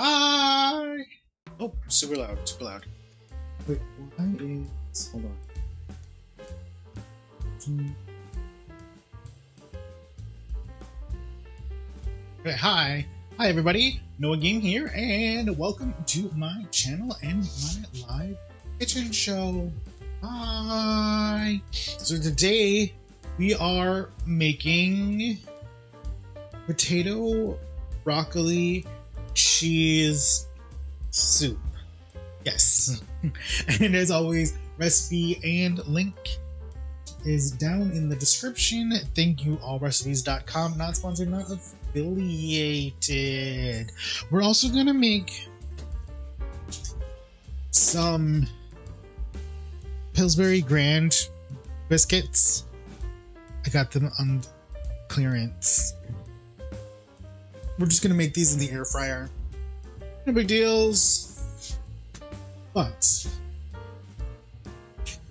Hi! Oh, super loud, super loud. Wait, why is... Hold on. Okay, hi. Hi, everybody. Noah Game here, and welcome to my channel and my live kitchen show. Hi! So today, we are making potato, broccoli, cheese soup. Yes. And as always, recipe and link is down in the description. Thank you, allrecipes.com. Not sponsored, not affiliated. We're also gonna make some Pillsbury Grand biscuits. I got them on clearance. We're just gonna make these in the air fryer. No big deals. But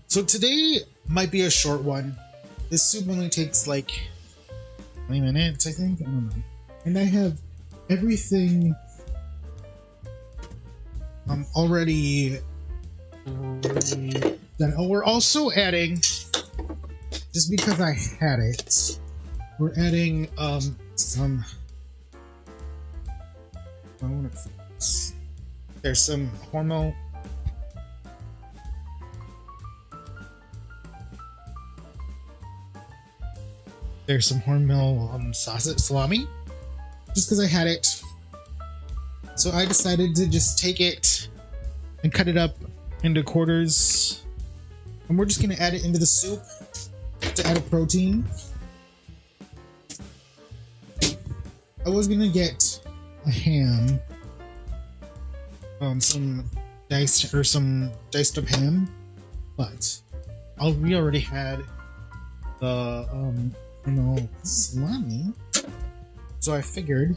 so today might be a short one. This soup only takes like 20 minutes, I think. I don't know. And I have everything already done. Oh, we're also adding, just because I had it, we're adding some. There's some hormel. There's some hormel sausage salami, just because I had it. So I decided to just take it and cut it up into quarters, and we're just gonna add it into the soup to add a protein. I was gonna get a ham, some diced up ham, but we already had the salami, so I figured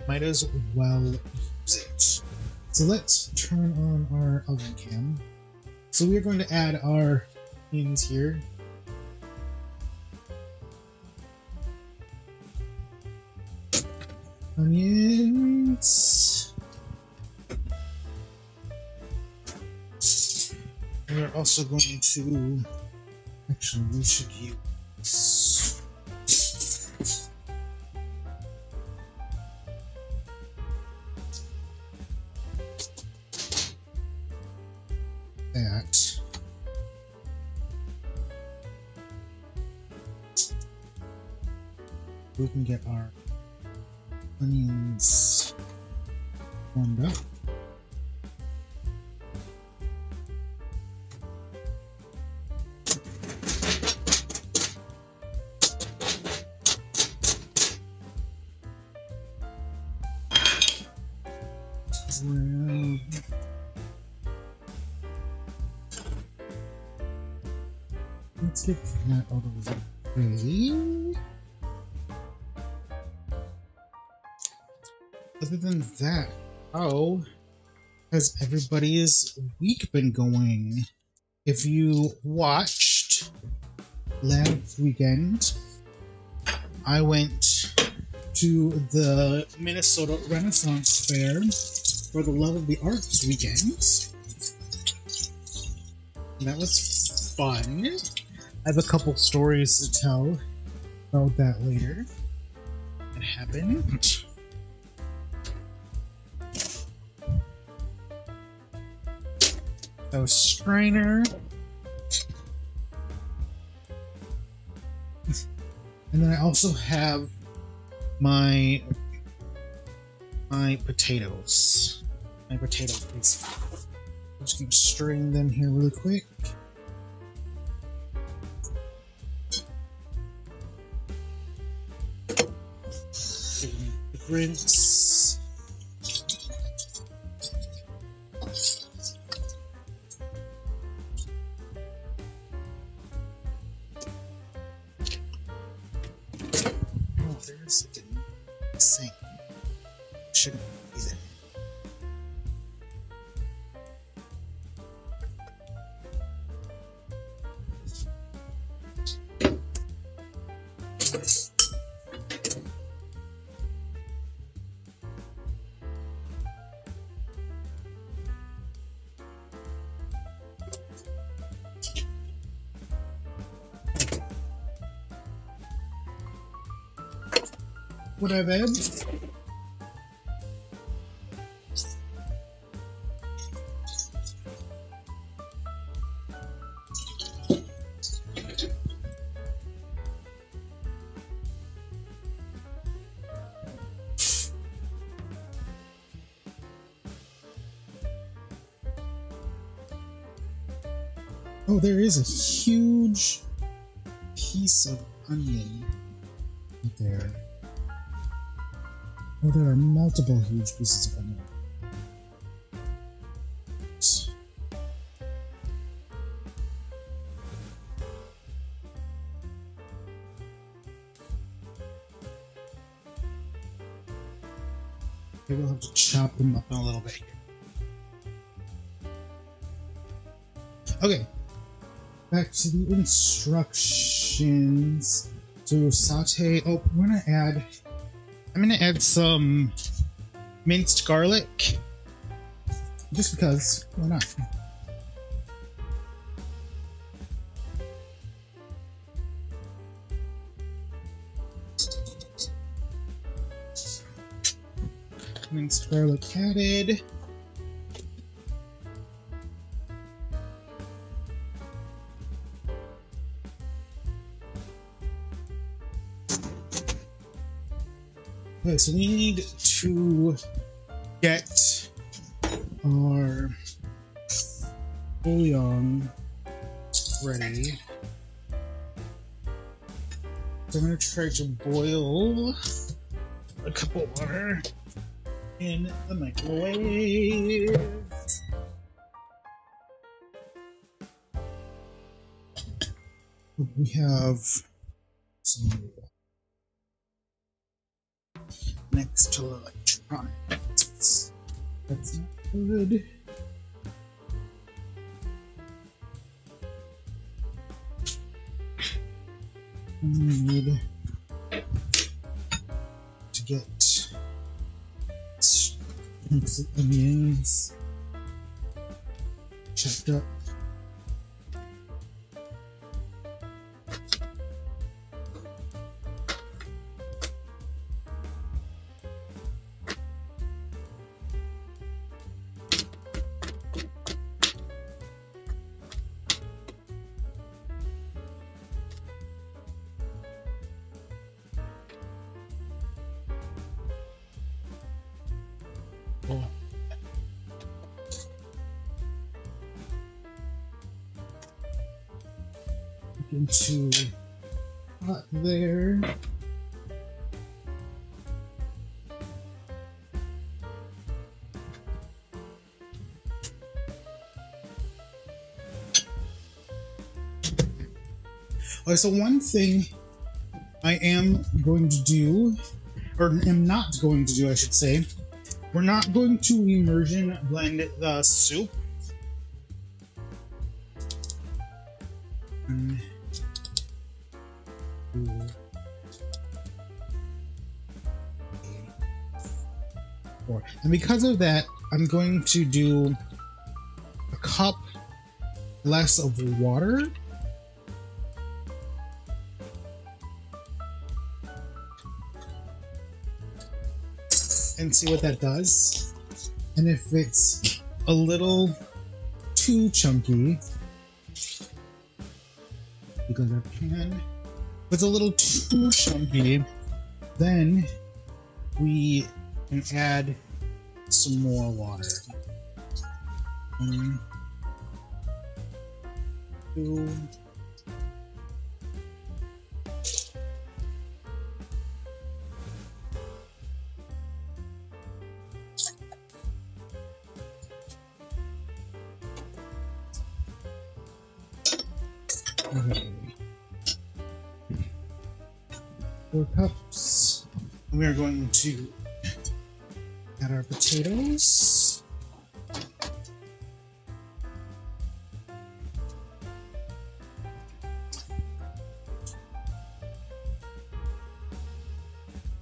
might as well use it. So let's turn on our oven cam. So we are going to add our onions here. Onions. And we're also going to, actually we should use that. We can get our onions warmed up. Let's get that out of the way. Other than that, how has everybody's week been going? If you watched last weekend, I went to the Minnesota Renaissance Fair for the Love of the Arts weekend. And that was fun. I have a couple stories to tell about that later. It happened. That was strainer. And then I also have my potatoes. My potato pieces. I'm just gonna strain them here really quick. Rinse. Oh, there's a sink. Shouldn't be there. what I've added. Oh, there is a huge piece of onion there. Oh, there are multiple huge pieces of onion. Maybe we'll have to chop them up in a little bit here. Okay. Back to the instructions. So saute. Oh, I'm gonna add some minced garlic. Just because. Why not? Minced garlic added. Okay, so we need to get our bouillon ready. So I'm going to try to boil a cup of water in the microwave. We have some next to electronics. That's not good. I need to get onions chopped up. Into hot there. Okay, so one thing I am going to do, or am not going to do, I should say, we're not going to immersion blend the soup. And because of that, I'm going to do a cup less of water. And see what that does. And if it's a little too chunky, because I can, if it's a little too chunky, then we can add some more water. 1, 2. Okay. 4 cups. We are going to add our potatoes.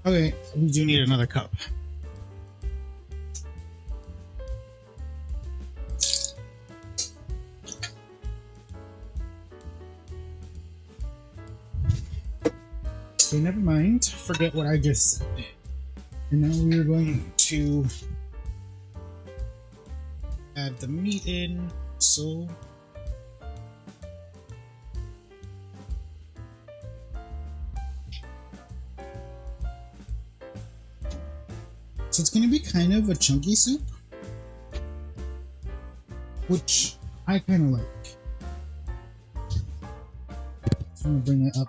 Okay, we do need another cup. Okay, never mind. Forget what I just said. And now we are going to add the meat in. So it's going to be kind of a chunky soup, which I kind of like. So I'm going to bring it up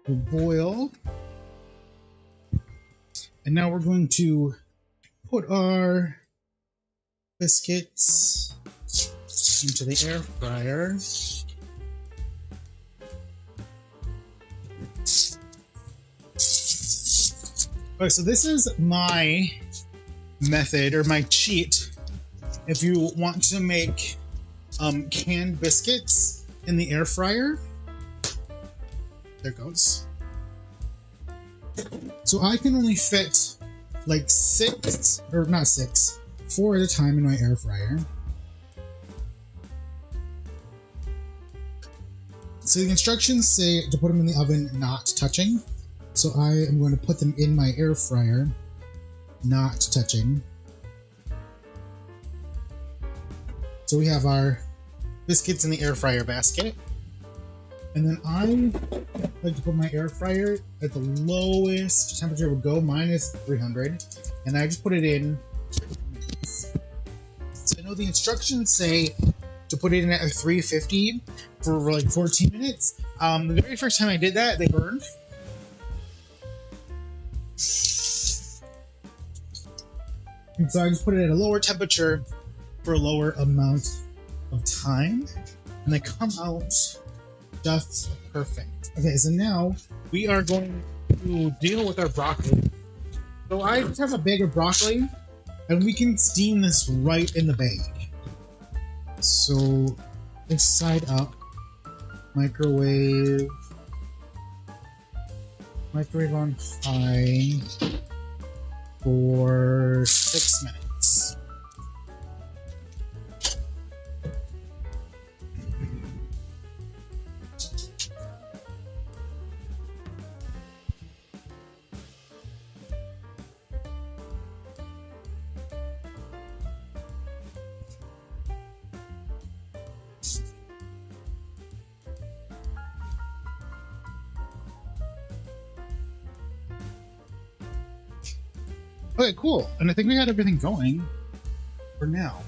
to boil. And now we're going to put our biscuits into the air fryer. Okay, so this is my method, or my cheat, if you want to make canned biscuits in the air fryer. There goes. So I can only fit like 4 at a time in my air fryer. So the instructions say to put them in the oven, not touching. So I am going to put them in my air fryer, not touching. So we have our biscuits in the air fryer basket. And then I like to put my air fryer at the lowest temperature it would go, minus 300. And I just put it in. So I know the instructions say to put it in at 350 for like 14 minutes. The very first time I did that, they burned. And so I just put it at a lower temperature for a lower amount of time. And they come out just perfect. Okay, so now we are going to deal with our broccoli. So I just have a bag of broccoli, and we can steam this right in the bag. So this side up, microwave on high for 6 minutes. Okay, cool. And I think we got everything going for now.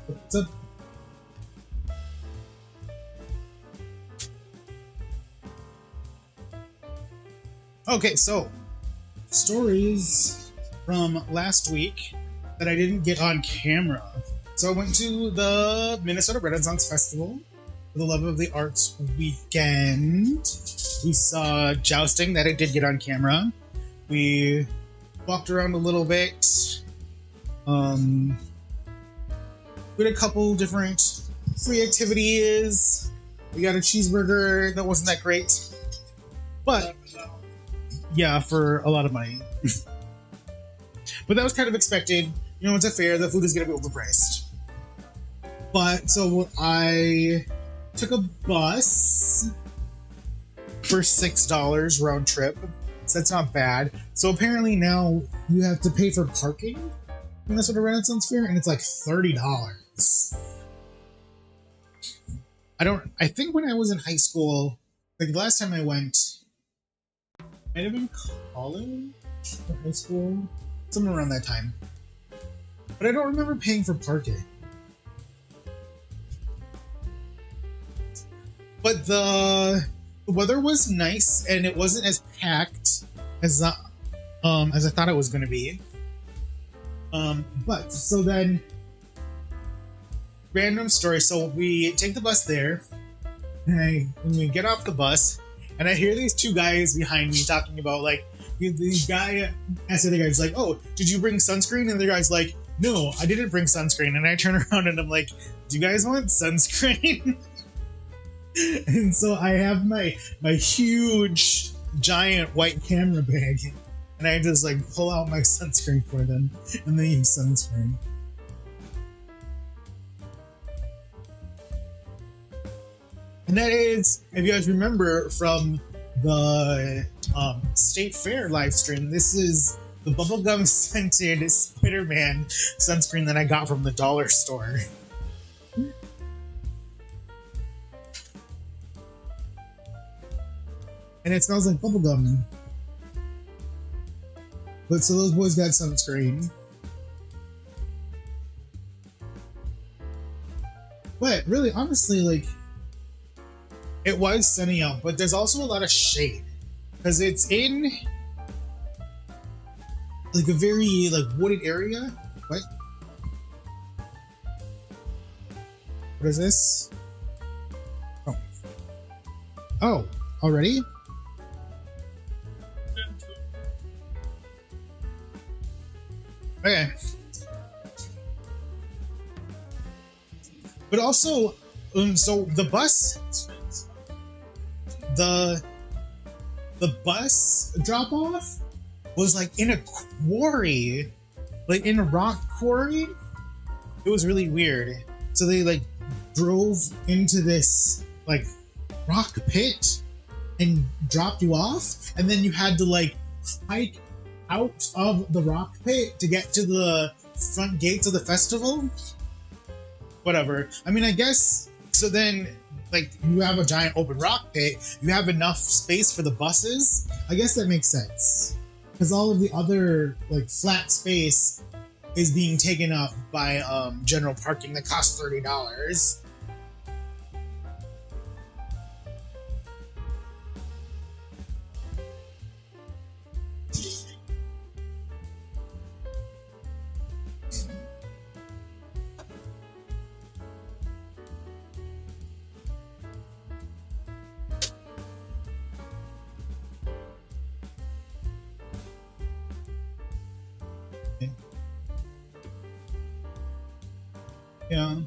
What's up? Okay, so stories from last week that I didn't get on camera. So I went to the Minnesota Renaissance Festival for the Love of the Arts weekend. We saw jousting that I did get on camera. We walked around a little bit. We did a couple different free activities. We got a cheeseburger that wasn't that great. But yeah, for a lot of money. But that was kind of expected. You know, it's a fair, the food is going to be overpriced. But, so I took a bus for $6 round trip. So that's not bad. So apparently now you have to pay for parking in Minnesota Renaissance Fair, and it's like $30. I think when I was in high school, like the last time I went, might have been college or high school, somewhere around that time. But I don't remember paying for parking. But the weather was nice, and it wasn't as packed as I thought it was going to be. But so then, random story. So we take the bus there, and we get off the bus, and I hear these two guys behind me talking about like the guy asked the other guy, he's like, "Oh, did you bring sunscreen?" And the guy's like, "No, I didn't bring sunscreen." And I turn around and I'm like, "Do you guys want sunscreen?" And so I have my huge, giant white camera bag, and I just like pull out my sunscreen for them, and they use sunscreen. And that is, if you guys remember from the State Fair live stream, this is the bubblegum scented Spider-Man sunscreen that I got from the dollar store. And it smells like bubblegum. But so those boys got sunscreen. But really, honestly, like, it was sunny out, but there's also a lot of shade. Because it's in like a very like wooded area. What? What is this? Oh. Oh, already? Okay. But also, so the bus drop off was like in a quarry, like in a rock quarry. It was really weird. So they like drove into this like rock pit and dropped you off, and then you had to like hike out of the rock pit to get to the front gates of the festival. Whatever. I mean, I guess so. Then like you have a giant open rock pit, you have enough space for the buses. I guess that makes sense, because all of the other like flat space is being taken up by general parking that costs $30. Yeah.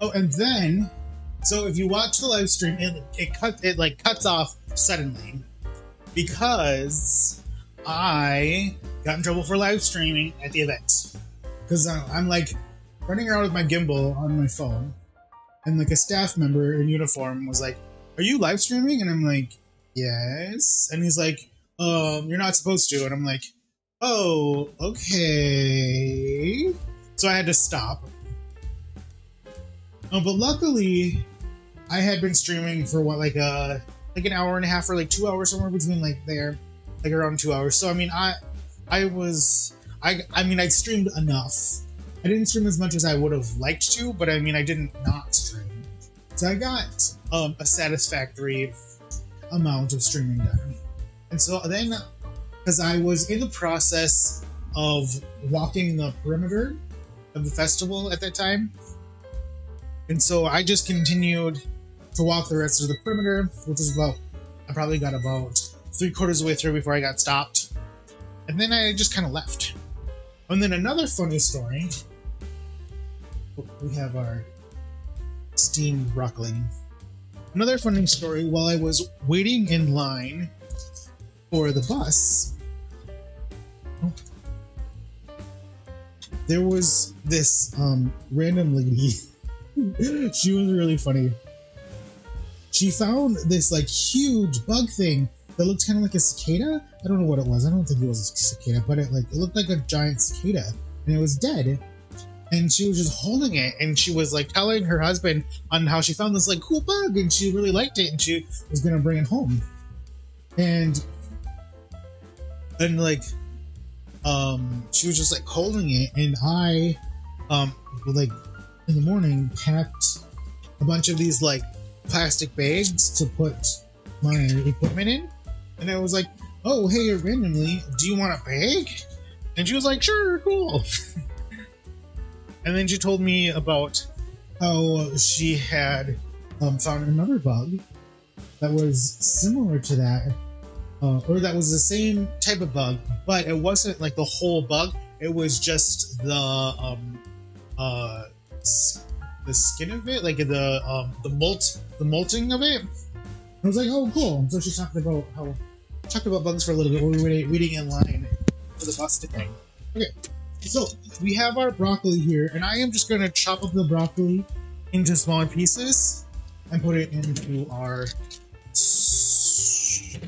Oh, and then, so if you watch the live stream, it cuts off suddenly because I got in trouble for live streaming at the event, because I'm like running around with my gimbal on my phone, and like a staff member in uniform was like, "Are you live streaming?" And I'm like, "Yes." And he's like, "You're not supposed to." And I'm like, "Oh, okay." So I had to stop. But luckily, I had been streaming for what, like an hour and a half or like 2 hours, somewhere between like there, like around 2 hours. So I mean, I streamed enough. I didn't stream as much as I would have liked to, but I mean, I didn't not stream. So I got a satisfactory amount of streaming done. And so then, because I was in the process of walking the perimeter of the festival at that time, and so I just continued to walk the rest of the perimeter, which is I probably got about 3/4 of the way through before I got stopped. And then I just kind of left. And then another funny story, we have our steamed broccoli. Another funny story, while I was waiting in line for the bus, there was this random lady. She was really funny. She found this like huge bug thing that looked kind of like a cicada. I don't know what it was. I don't think it was a cicada, but it looked like a giant cicada, and it was dead. And she was just holding it, and she was like telling her husband on how she found this like cool bug, and she really liked it, and she was gonna bring it home. And like she was just like holding it, and I like in the morning packed a bunch of these like plastic bags to put my equipment in, and I was like, "Oh, hey, randomly, do you want a bag?" And she was like, "Sure, cool." And then she told me about how she had found another bug that was similar to that, or that was the same type of bug, but it wasn't like the whole bug. It was just the skin of it, like the molting of it. I was like, "Oh, cool." So she talked about how talked about bugs for a little bit when we were waiting in line for the bus to come. Okay, so we have our broccoli here, and I am just going to chop up the broccoli into smaller pieces and put it into our soup.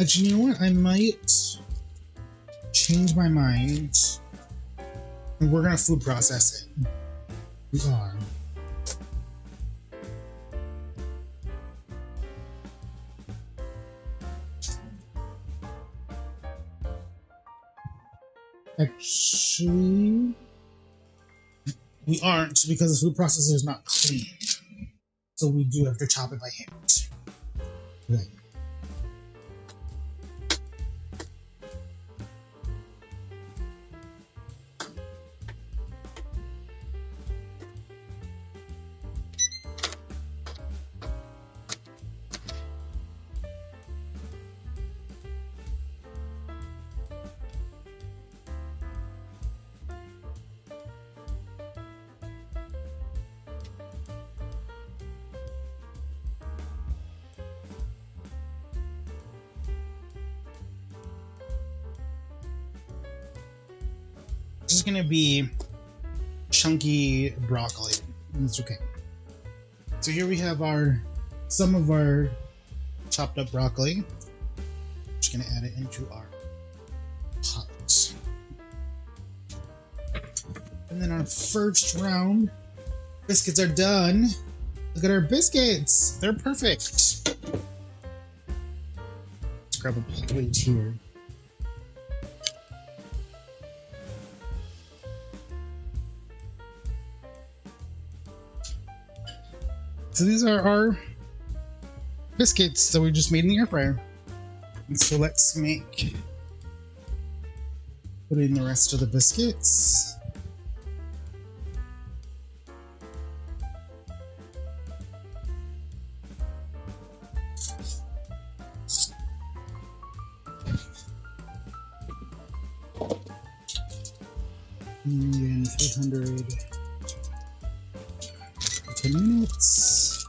Actually, you know what? I might change my mind. And we're gonna food process it. We are. Actually, we aren't because the food processor is not clean. So we do have to chop it by hand. Okay. This is gonna be chunky broccoli. That's okay. So here we have some of our chopped up broccoli. Just gonna add it into our pot. And then our first round biscuits are done. Look at our biscuits. They're perfect. Let's grab a plate here. So these are our biscuits that we just made in the air fryer. And so let's put in the rest of the biscuits. And 300 10 minutes.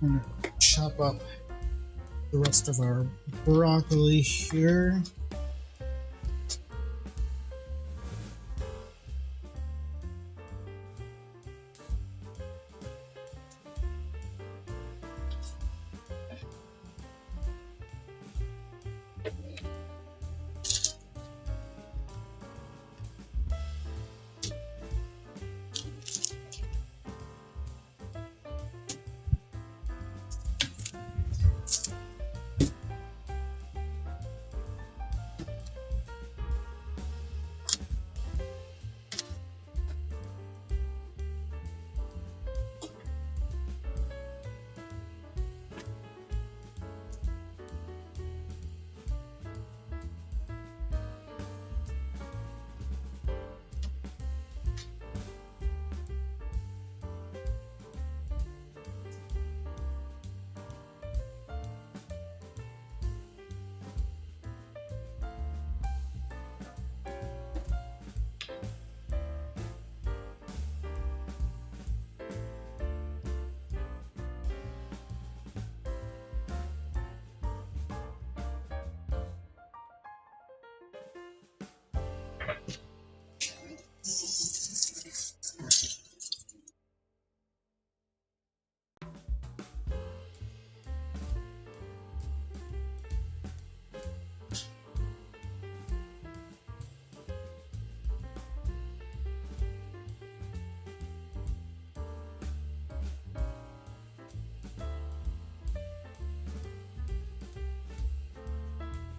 I'm gonna chop up the rest of our broccoli here.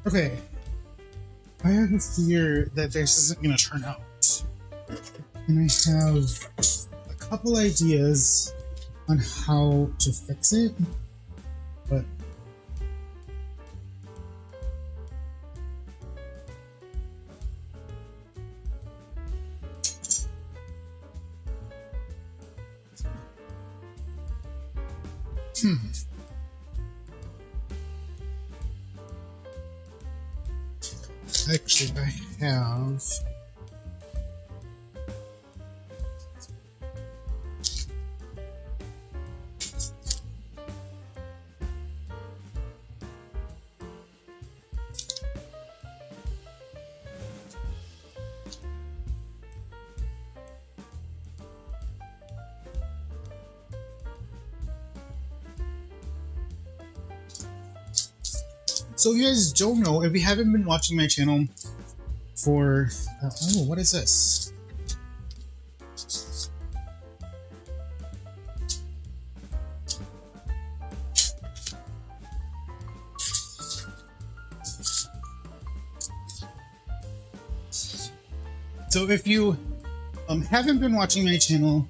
Okay. I have a fear that this isn't going to turn out. And I have a couple ideas on how to fix it, but actually I have So if you guys don't know, if you haven't been watching my channel for... oh, what is this? So if you haven't been watching my channel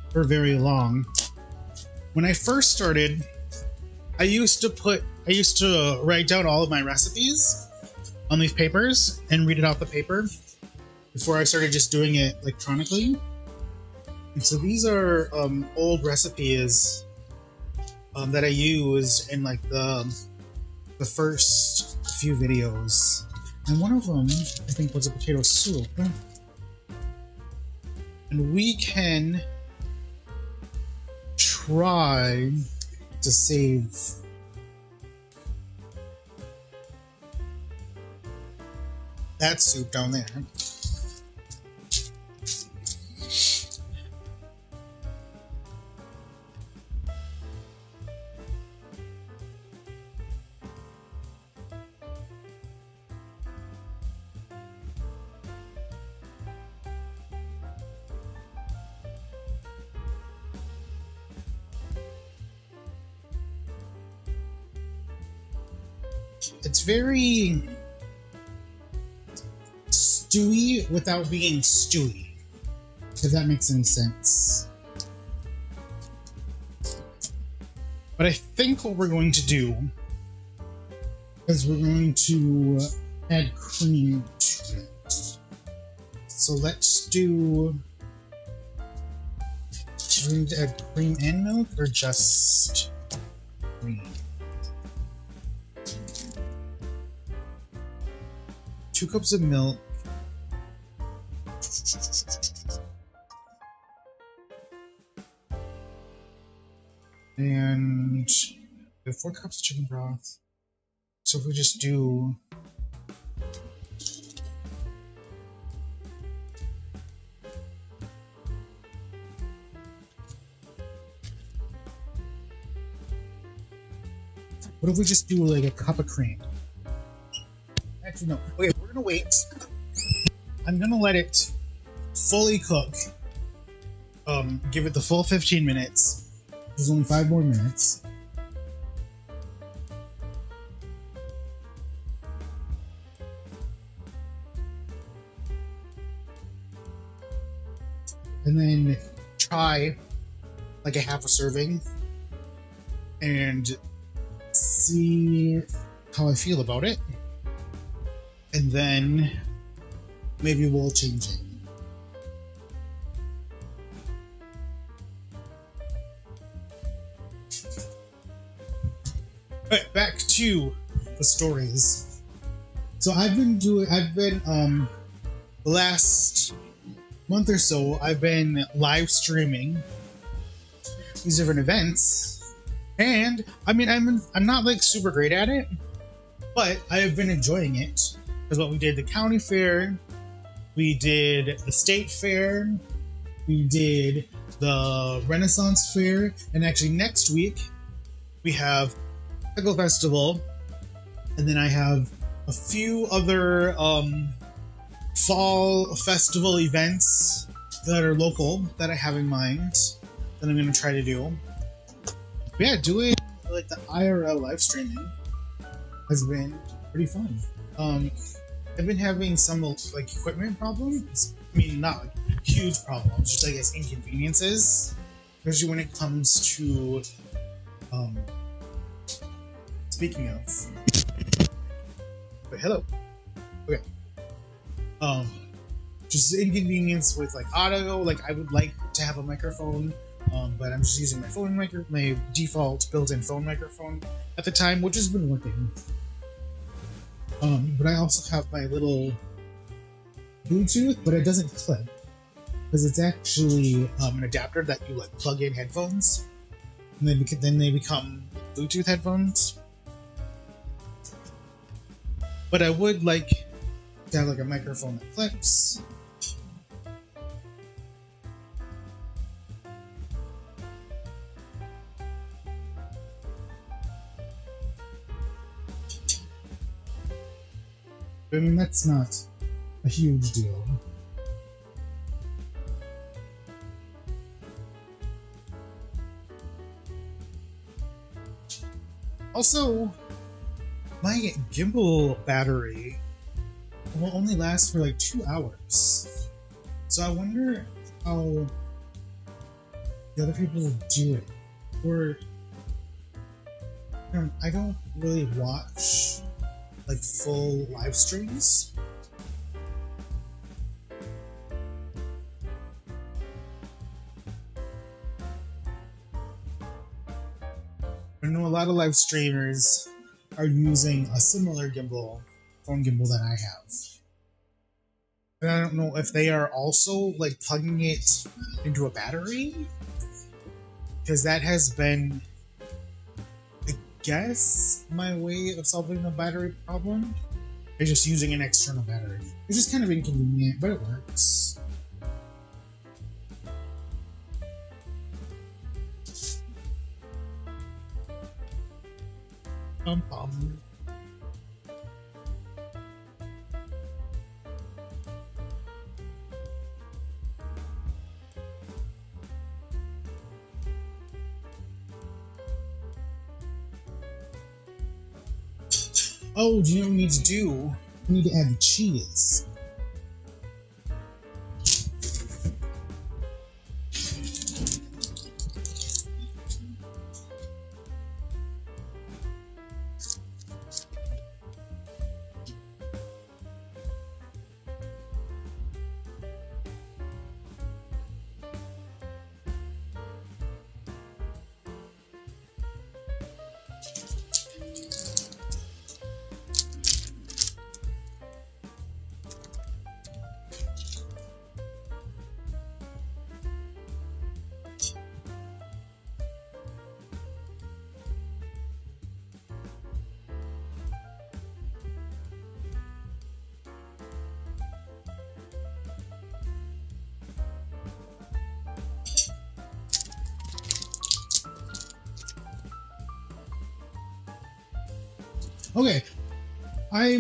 for very long, when I first started, I used to write down all of my recipes on these papers and read it off the paper before I started just doing it electronically. And so these are old recipes that I used in like the first few videos. And one of them, I think, was a potato soup. And we can try to save that soup down there. It's very stewy without being stewy, if that makes any sense. But I think what we're going to do is we're going to add cream to it. So let's do... should we need to add cream and milk, or just cream? 2 cups of milk. And we have 4 cups of chicken broth. So if we just do... what if we just do like a cup of cream? Actually, no. Okay, we're gonna wait. I'm gonna let it fully cook. Give it the full 15 minutes. There's only 5 more minutes. And then try like a half a serving and see how I feel about it. And then maybe we'll change it. Alright, back to the stories. So the last month or so, I've been live streaming these different events. And I mean, I'm not like super great at it, but I have been enjoying it. Because what we did the county fair, we did the state fair, we did the Renaissance fair, and actually next week we have Pickle Festival, and then I have a few other fall festival events that are local that I have in mind that I'm going to try to do. But yeah, doing like the IRL live streaming has been pretty fun. I've been having some like equipment problems. I mean, not like huge problems, just I guess inconveniences, especially when it comes to speaking of. Wait, hello. Okay. Just inconvenience with like audio. Like I would like to have a microphone, but I'm just using my default built-in phone microphone at the time, which has been working. But I also have my little Bluetooth, but it doesn't clip because it's actually an adapter that you like plug in headphones, and then they become Bluetooth headphones. But I would like to have like a microphone that clips. I mean, that's not a huge deal. Also, my gimbal battery will only last for like 2 hours. So I wonder how the other people do it. Or I don't really watch like full live streams. I know a lot of live streamers are using a similar phone gimbal that I have. But I don't know if they are also like plugging it into a battery, because that has been, I guess, my way of solving the battery problem. They're just using an external battery. It's just kind of inconvenient, but it works. Oh, do you know what we need to do? We need to add the cheese. Okay, I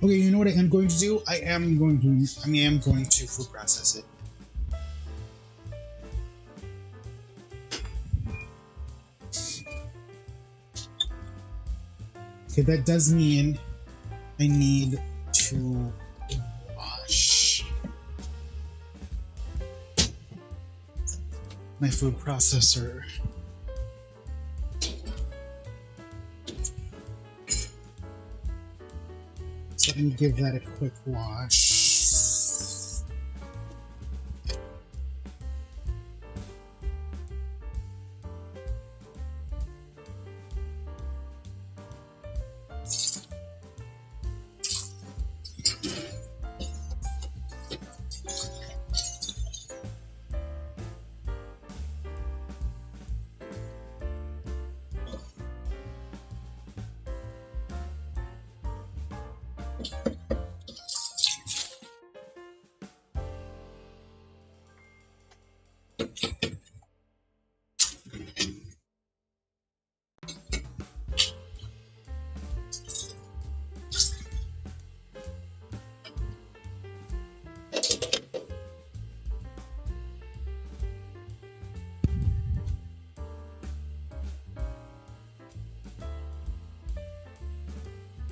Okay, you know what I am going to do? I am going to food process it. Okay, that does mean I need to wash my food processor. So let me give that a quick wash.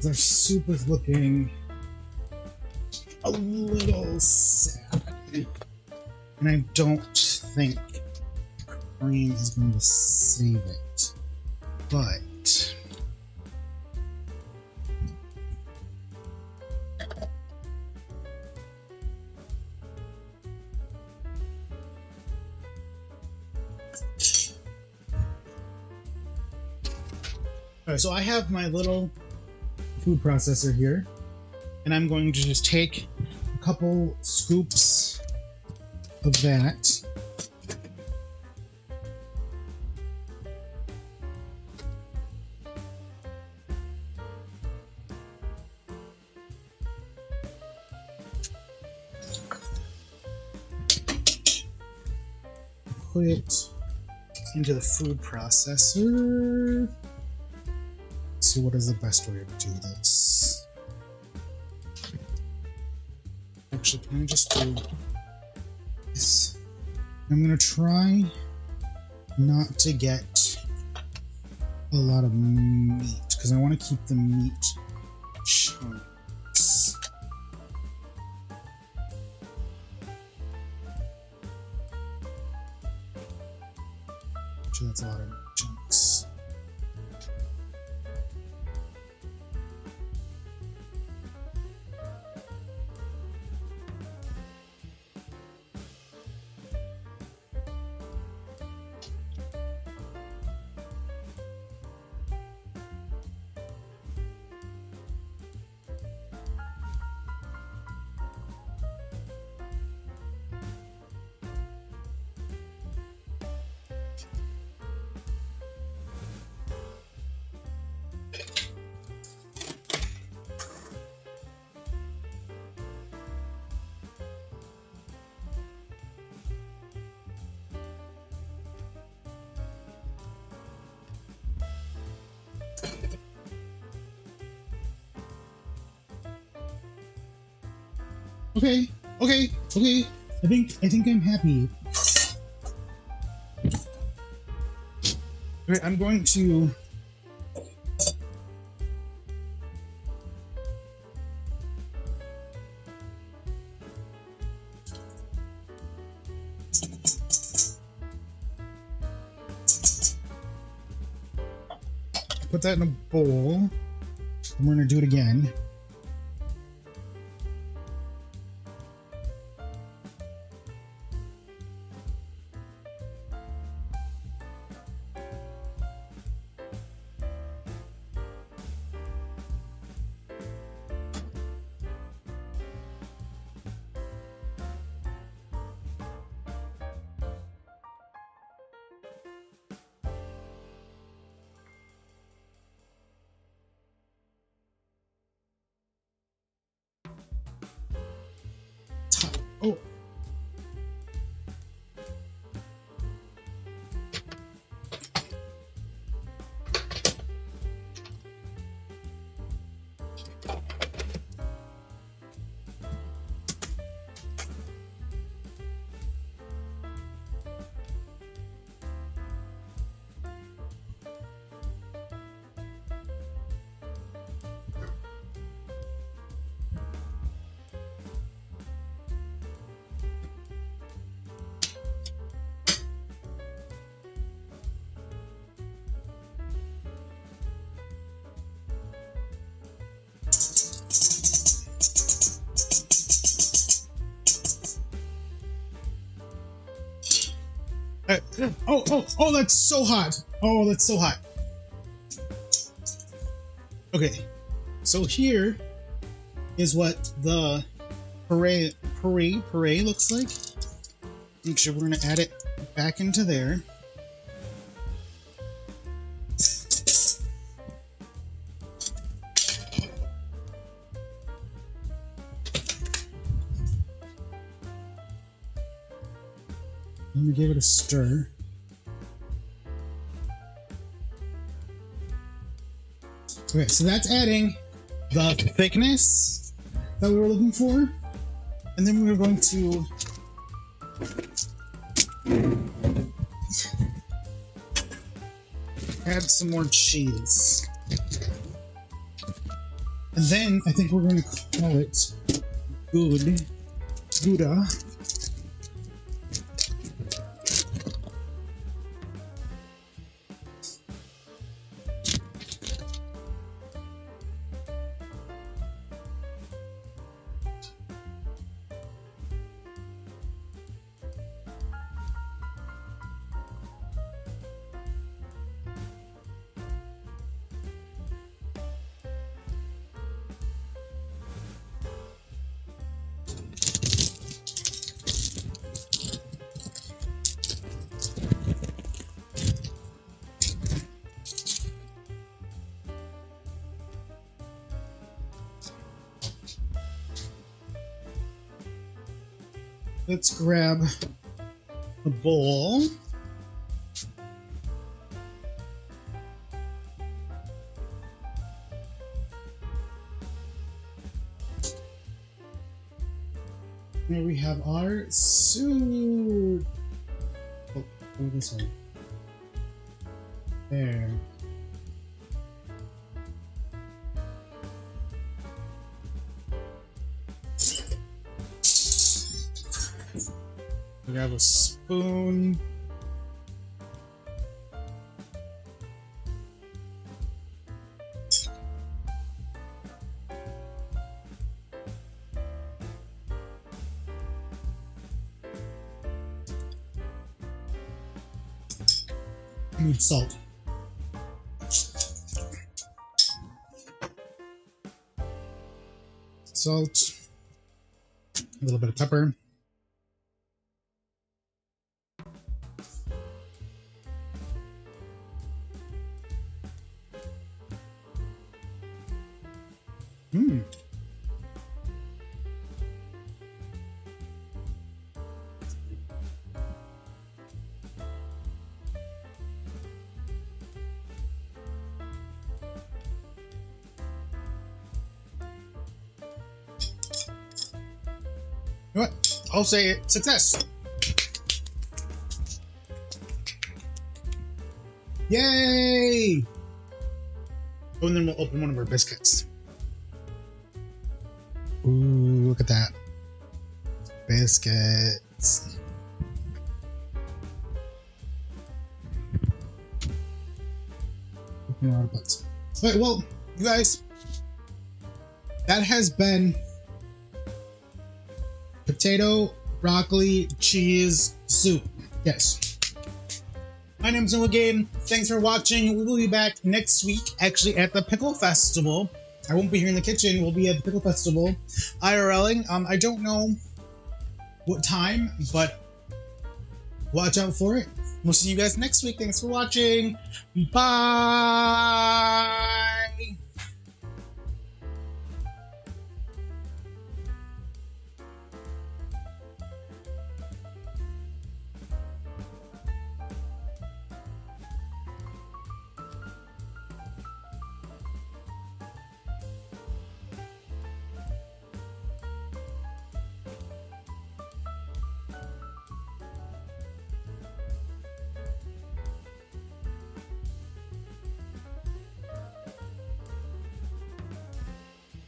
Their soup is looking a little sad. And I don't think cream is going to save it. But alright, so I have my little food processor here, and I'm going to just take a couple scoops of that. Put it into the food processor. Let's see what is the best way to do this. Actually, can I just do this? I'm gonna try not to get a lot of meat because I want to keep the meat chunks. Actually, that's a lot of meat chunks. Okay. I think I'm happy. Alright, I'm going to put that in a bowl, and we're gonna do it again. Oh. Oh, that's so hot. Oh, that's so hot. Okay, so here is what the puree looks like. Make sure we're gonna add it back into there. Let me give it a stir. Okay, so that's adding the thickness that we were looking for. And then we're going to add some more cheese. And then I think we're going to call it Gouda. Let's grab a bowl. Here we have our soup. Oh, go this way. There. We have a spoon. I need salt. Salt. A little bit of pepper. You know what? I'll say it. Success! Yay! Oh, and then we'll open one of our biscuits. Ooh, look at that. Biscuits. Open a lot of butts. Alright, well, you guys, that has been potato, broccoli, cheese, soup. Yes. My name's Noah Gabe. Thanks for watching. We will be back next week, actually, at the Pickle Festival. I won't be here in the kitchen. We'll be at the Pickle Festival. IRLing. I don't know what time, but watch out for it. We'll see you guys next week. Thanks for watching. Bye!